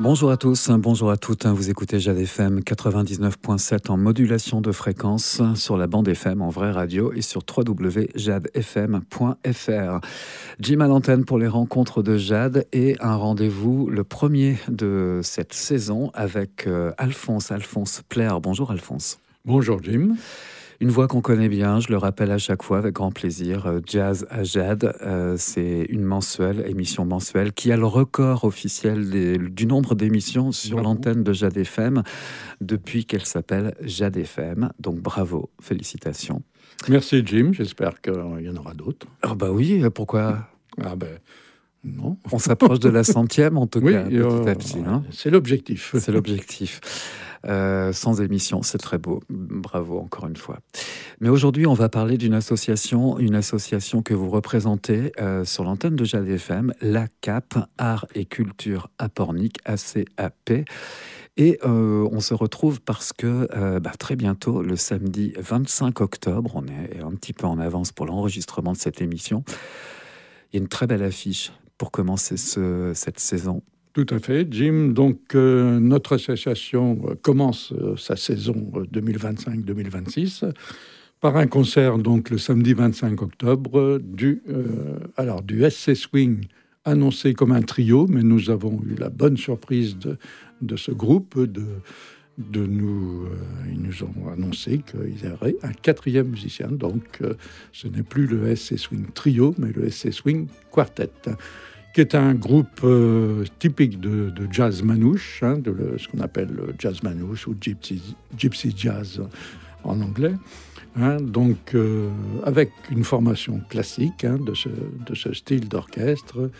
Bonjour à tous, bonjour à toutes. Vous écoutez Jade FM 99.7 en modulation de fréquence sur la bande FM en vraie radio et sur www.jadefm.fr. Jim à l'antenne pour les rencontres de Jade et un rendez-vous, le premier de cette saison avec Alphonse Plaire. Bonjour Alphonse. Bonjour Jim. Une voix qu'on connaît bien, je le rappelle à chaque fois avec grand plaisir, Jazz à Jade, c'est une émission mensuelle, qui a le record officiel du nombre d'émissions sur l'antenne de Jade FM depuis qu'elle s'appelle Jade FM. Donc bravo, félicitations. Merci Jim, j'espère qu'il y en aura d'autres. Ah bah oui, pourquoi ? Non. On s'approche de la 100e en tout cas, petit à petit. Hein. C'est l'objectif. C'est l'objectif. Sans émission, c'est très beau. Bravo encore une fois. Mais aujourd'hui, on va parler d'une association que vous représentez sur l'antenne de Jade FM, l'ACAP, Art et Culture à Pornic, ACAP. Et on se retrouve parce que très bientôt, le samedi 25 octobre, on est un petit peu en avance pour l'enregistrement de cette émission, il y a une très belle affiche pour commencer cette saison. Tout à fait, Jim. Donc, notre association commence sa saison 2025-2026 par un concert, donc le samedi 25 octobre, du SC Swing, annoncé comme un trio, mais nous avons eu la bonne surprise de ce groupe. Ils nous ont annoncé qu'ils auraient un quatrième musicien. Donc, ce n'est plus le SC Swing Trio, mais le SC Swing Quartet, qui est un groupe typique de jazz manouche, ce qu'on appelle le jazz manouche ou gypsy jazz en anglais. Donc, avec une formation classique de ce style d'orchestre,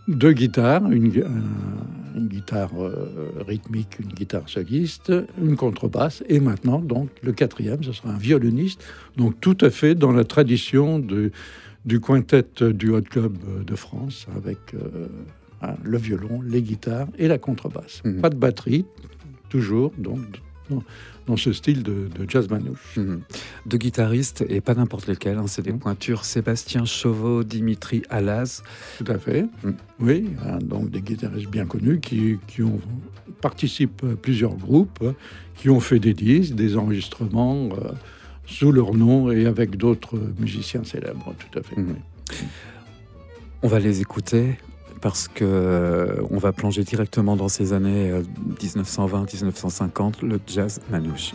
deux guitares, une guitare rythmique, une guitare soliste, une contrebasse, et maintenant, donc, le quatrième, ce sera un violoniste, donc tout à fait dans la tradition du quintet du Hot Club de France, avec le violon, les guitares et la contrebasse. Pas de batterie, toujours, donc, dans ce style de jazz manouche. Deux guitaristes, et pas n'importe lesquels, c'est des pointures. Sébastien Chauveau, Dimitri Alaz. Tout à fait, oui. Donc des guitaristes bien connus qui participent à plusieurs groupes, qui ont fait des disques, des enregistrements sous leur nom et avec d'autres musiciens célèbres, tout à fait. Oui. On va les écouter parce qu'on va plonger directement dans ces années 1920-1950, le jazz manouche.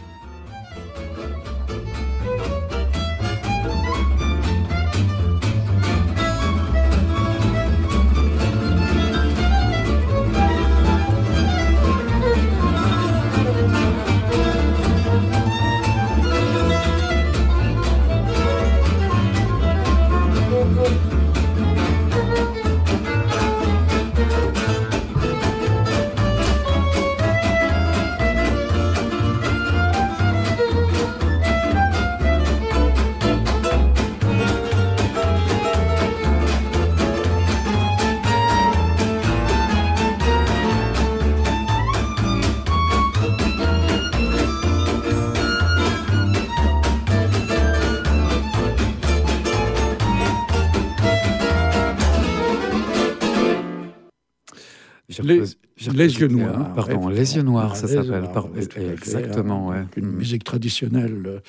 Les yeux noirs. Pardon, les yeux noirs, ça s'appelle. Exactement, ouais. Une musique traditionnelle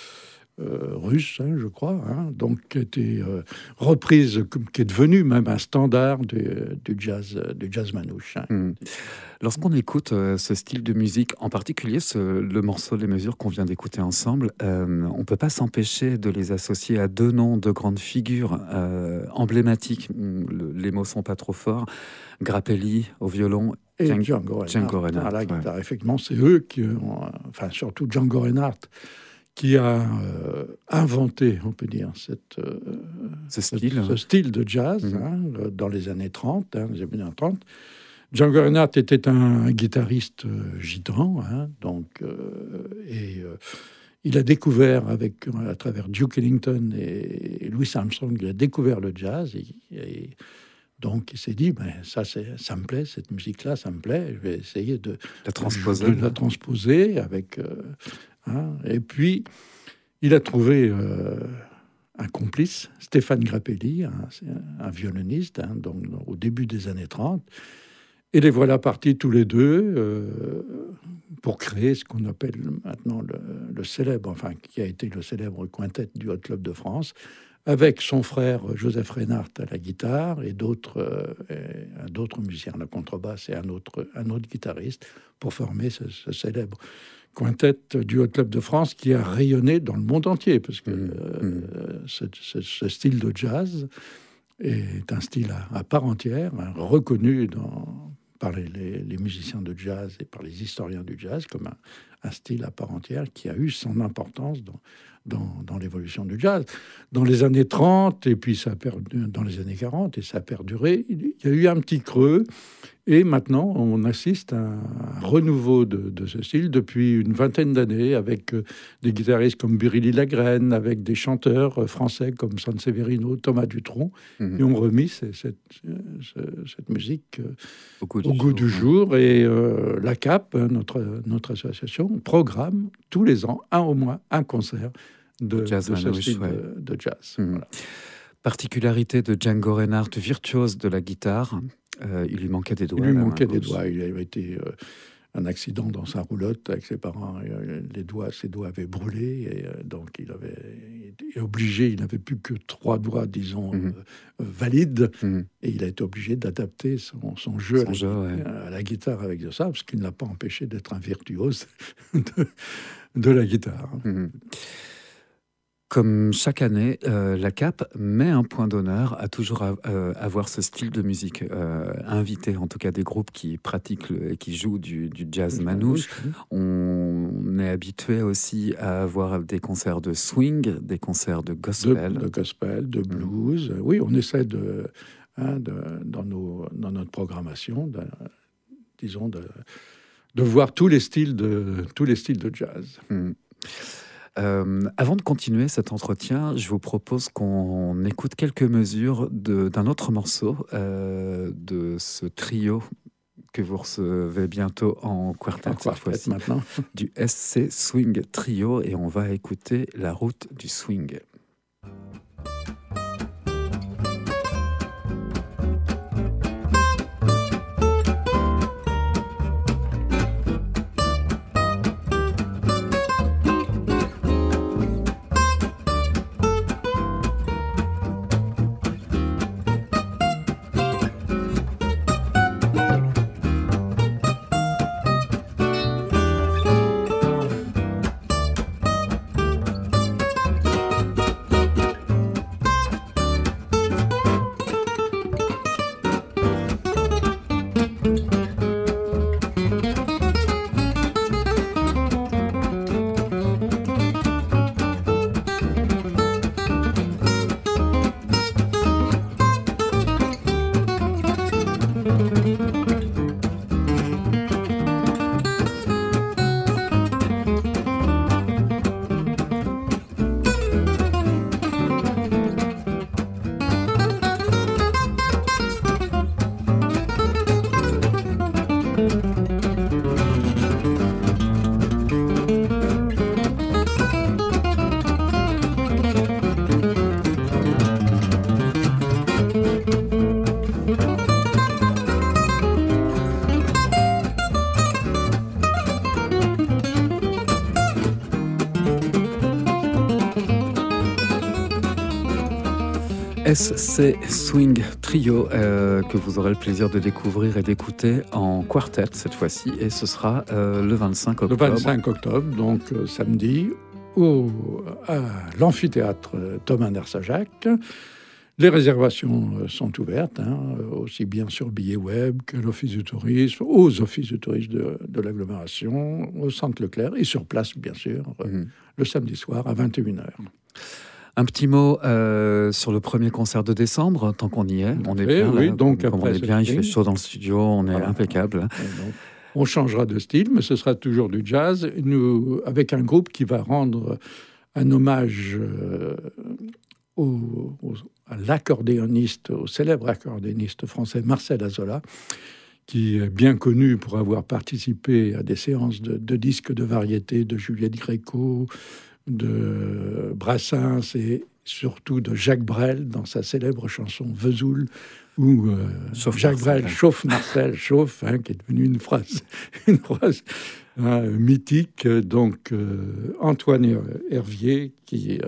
russe, je crois, donc qui a été reprise, qui est devenue même un standard du jazz manouche. Lorsqu'on écoute ce style de musique, en particulier le morceau Les Mesures qu'on vient d'écouter ensemble, on ne peut pas s'empêcher de les associer à deux noms de grandes figures emblématiques. Les mots sont pas trop forts. Grappelli au violon et Django Reinhardt à la guitare. Effectivement, c'est eux qui ont, surtout Django Reinhardt, qui a inventé, on peut dire, ce style de jazz dans les années 30, les années 30. Django Reinhardt était un guitariste gitan, il a découvert, à travers Duke Ellington et Louis Armstrong, il a découvert le jazz, et donc il s'est dit, ça me plaît, cette musique-là, ça me plaît, je vais essayer de la transposer avec... Et puis, il a trouvé un complice, Stéphane Grappelli, un violoniste, donc, au début des années 30, Et les voilà partis tous les deux pour créer ce qu'on appelle maintenant le célèbre, enfin, qui a été le célèbre quintet du Hot Club de France, avec son frère Joseph Reinhardt à la guitare et d'autres musiciens, la contrebasse et un autre guitariste, pour former ce célèbre quintet du Hot Club de France qui a rayonné dans le monde entier, parce que ce style de jazz est un style à part entière, reconnu par les musiciens de jazz et par les historiens du jazz comme un style à part entière qui a eu son importance dans l'évolution du jazz. Dans les années 30, et puis dans les années 40, et ça a perduré, il y a eu un petit creux, et maintenant on assiste à un renouveau de ce style depuis une vingtaine d'années, avec des guitaristes comme Biréli Lagrène, avec des chanteurs français comme Sanseverino, Thomas Dutronc, qui ont remis cette musique au goût du jour. Et la CAP, notre association, programme tous les ans, au moins, un concert de ce style de jazz. Voilà. Particularité de Django Reinhardt, virtuose de la guitare, il lui manquait des doigts. Il lui manquait des doigts. Il avait été un accident dans sa roulotte avec ses parents. Ses doigts avaient brûlé, et donc il est obligé. Il n'avait plus que 3 doigts, disons, valides, et il a été obligé d'adapter son jeu à la guitare avec ça, parce qu'il ne l'a pas empêché d'être un virtuose de la guitare. Comme chaque année, la CAP met un point d'honneur à toujours avoir ce style de musique, inviter en tout cas des groupes qui pratiquent et qui jouent du jazz manouche. On est habitué aussi à avoir des concerts de swing, des concerts de gospel. De gospel, de blues. Oui, on essaie dans notre programmation, de voir tous les styles de jazz. Avant de continuer cet entretien, je vous propose qu'on écoute quelques mesures d'un autre morceau de ce trio que vous recevez bientôt en quartet, cette fois-ci, maintenant. Du SC Swing Trio, et on va écouter La route du swing. SC Swing Trio, que vous aurez le plaisir de découvrir et d'écouter en quartet cette fois-ci, et ce sera le 25 octobre. Le 25 octobre, donc samedi, à l'amphithéâtre Thomas Nersajac. Les réservations sont ouvertes, aussi bien sur Billets Web que l'Office du tourisme, aux offices du tourisme de l'agglomération, au Centre Leclerc, et sur place, bien sûr, le samedi soir à 21h. Un petit mot sur le premier concert de décembre, tant qu'on y est. On est bien, oui, là. Donc comme on est bien, il fait chaud dans le studio, on est impeccable. Donc, on changera de style, mais ce sera toujours du jazz, avec un groupe qui va rendre un hommage à l'accordéoniste, au célèbre accordéoniste français Marcel Azola, qui est bien connu pour avoir participé à des séances de disques de variété de Juliette Gréco, de Brassens surtout de Jacques Brel dans sa célèbre chanson Vesoul, où Jacques Brel chauffe Marcel, chauffe, qui est devenue une phrase mythique. Donc Antoine Hervier qui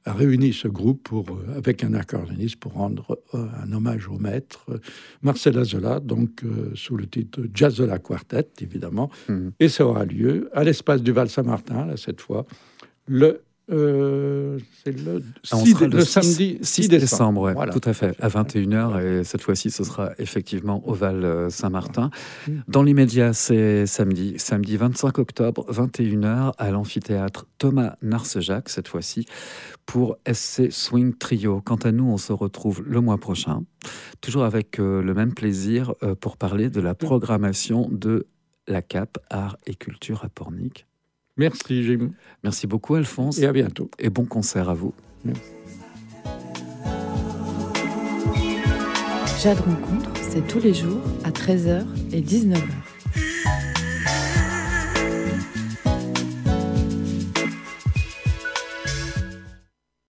a réuni ce groupe avec un accordéoniste pour rendre un hommage au maître, Marcel Azola, donc sous le titre Jazzola Quartet, évidemment. Et ça aura lieu à l'espace du Val-Saint-Martin, là, cette fois, c'est le samedi 6 décembre. Ouais, voilà, tout à fait, à 21h. Et cette fois-ci, ce sera effectivement au Val Saint-Martin. Dans l'immédiat, c'est samedi 25 octobre, 21h, à l'amphithéâtre Thomas Narcejac, cette fois-ci, pour SC Swing Trio. Quant à nous, on se retrouve le mois prochain, toujours avec le même plaisir pour parler de la programmation de la CAP Art et Culture à Pornic. Merci, Jim. Merci beaucoup, Alphonse. Et à bientôt. Et bon concert à vous. Merci. Jade Rencontre, c'est tous les jours à 13h et 19h.